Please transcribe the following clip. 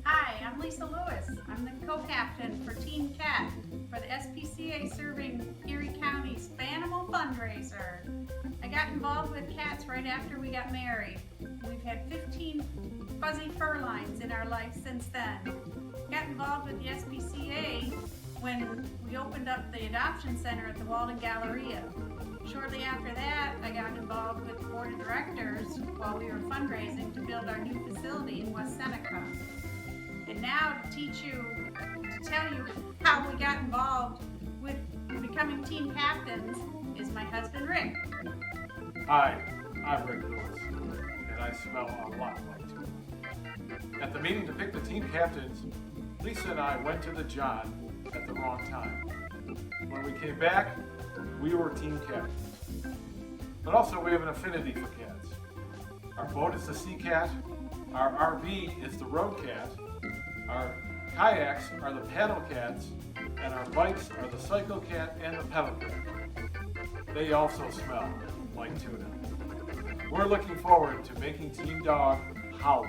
Hi, I'm Lisa Lewis. I'm the co-captain for Team Cat for the SPCA serving Erie County's Fanimal Fundraiser. I got involved with cats right after we got married. We've had 15 fuzzy fur lines in our life since then. Got involved with the SPCA when we opened up the adoption center at the Walden Galleria. Shortly after that, I got involved with the board of directors while we were fundraising to build our new facility in West Seneca. And now to tell you how we got involved with becoming team captains is my husband, Rick. Hi, I'm Rick Lewis, and I smell a lot like two. At the meeting to pick the team captains, Lisa and I went to the John at the wrong time. When we came back, we were team captains. But also we have an affinity for cats. Our boat is the Sea Cat, our RV is the Road Cat, our kayaks are the Paddle Cats, and our bikes are the Cycle Cat and the Pedal Cat. They also smell like tuna. We're looking forward to making Team Dog howl.